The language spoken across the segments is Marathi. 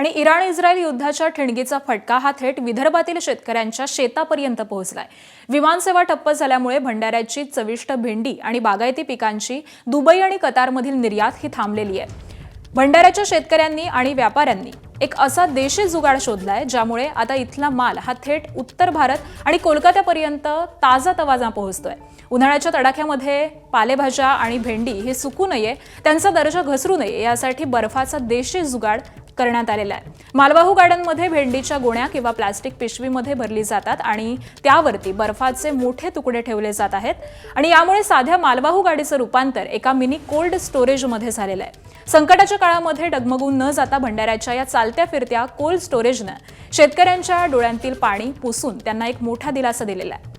आणि इराण-इस्रायल युद्धाच्या ठिणगीचा फटका हा थेट विदर्भातील शेतकऱ्यांच्या शेतापर्यंत पोहोचलाय। विमानसेवा ठप्प झाल्यामुळे भंडाऱ्याची चविष्ट भेंडी आणि बागायती पिकांची दुबई आणि कतारमधील निर्यात ही थांबलेली आहे। भंडाऱ्याच्या शेतकऱ्यांनी आणि व्यापाऱ्यांनी एक असा देशी जुगाड शोधलाय ज्यामुळे आता इथला माल हा थेट उत्तर भारत आणि कोलकात्यापर्यंत ताजा तवाजा पोहोचतोय। उन्हाळ्याच्या तडाख्यामध्ये पालेभाज्या आणि भेंडी हे सुकू नये, त्यांचा दर्जा घसरू नये यासाठी बर्फाचा देशी जुगाड करण्यात आलेला आहे। मालवाहू गाड्यांमध्ये भेंडीच्या गोण्या किंवा प्लास्टिक पिशवीमध्ये भरली जातात आणि त्यावरती बर्फाचे मोठे तुकडे ठेवले जात आहेत आणि यामुळे साध्या मालवाहू गाडीचं रूपांतर एका मिनी कोल्ड स्टोरेजमध्ये झालेलं आहे। संकटाच्या काळामध्ये डगमगून न जाता भंडाऱ्याच्या या चालत्या फिरत्या कोल्ड स्टोरेजने शेतकऱ्यांच्या डोळ्यांतील पाणी पुसून त्यांना एक मोठा दिलासा दिलेला आहे।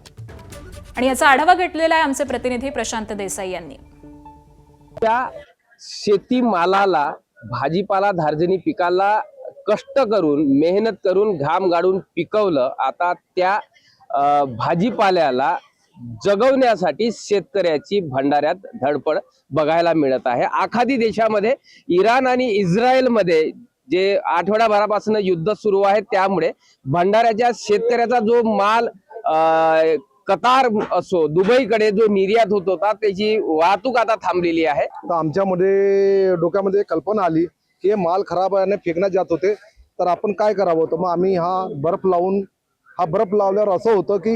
आणि याचा आढावा घेतलेला आहे आमचे प्रतिनिधी प्रशांत देसाई यांनी। त्या शेती मालाला, भाजीपाला धार्जनी पिकाला कष्ट करून, मेहनत करून, घाम गाडून पिकवलं, आता त्या भाजीपाल्याला जगवण्यासाठी शेतकऱ्याची भंडाऱ्यात धडपड बघायला मिळत आहे। आखाती देशामध्ये इराण आणि इस्रायल मध्ये जे आठवड्याभरापासून युद्ध सुरू आहे, त्यामुळे भंडाऱ्याच्या शेतकऱ्याचा जो माल कतार असो, दुबईकडे जो निर्यात होत होता, त्याची वाहतूक आता थांबलेली आहे। तर आमच्यामध्ये डोक्यामध्ये कल्पना आली की हे माल खराब आहे आणि फेकण्यात जात होते, तर आपण काय करावं। तर मग आम्ही हा बर्फ लावल्यावर असं होतं की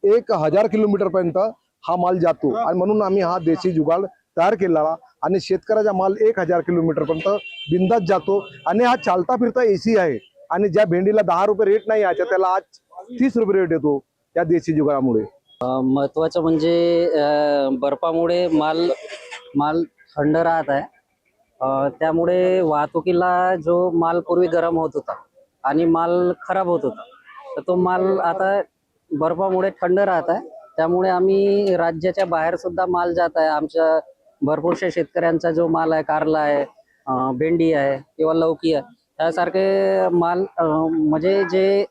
1000 किलोमीटर पर्यंत हा माल जातो आणि म्हणून आम्ही हा देशी जुगाड तयार केला आणि शेतकऱ्याचा माल 1000 किलोमीटर पर्यंत बिंदास जातो आणि हा चालता फिरता एसी आहे आणि ज्या भेंडीला 10 रुपये रेट नाही आहे त्याला आज 30 रुपये रेट येतो या देशी जुगाडामुळे। महत्वाचं म्हणजे बर्फामुळे माल थंड राहत आहे, त्यामुळे वाहतुकीला जो माल पूर्वी गरम होत होता आणि माल खराब होत होता, तर तो माल आता बर्फामुळे थंड राहत आहे। त्यामुळे आम्ही राज्याच्या बाहेर सुद्धा माल जात आहे। आमच्या भरपूरशा शेतकऱ्यांचा जो माल आहे, कारला आहे, भेंडी आहे किंवा लौकी आहे, त्यासारखे माल म्हणजे जे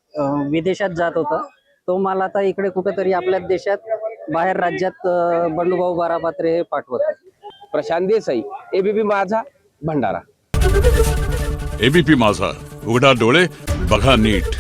विदेशात जात होता तो माल आता इकडे कुठेतरी आपल्या देशात, बाहेर राज्यात बंडूभाऊ बारापात्रे पाठवत आहे। प्रशांत देसाई, एबीपी माझा, भंडारा। एबीपी माझा, उघडा डोळे बघा नीट।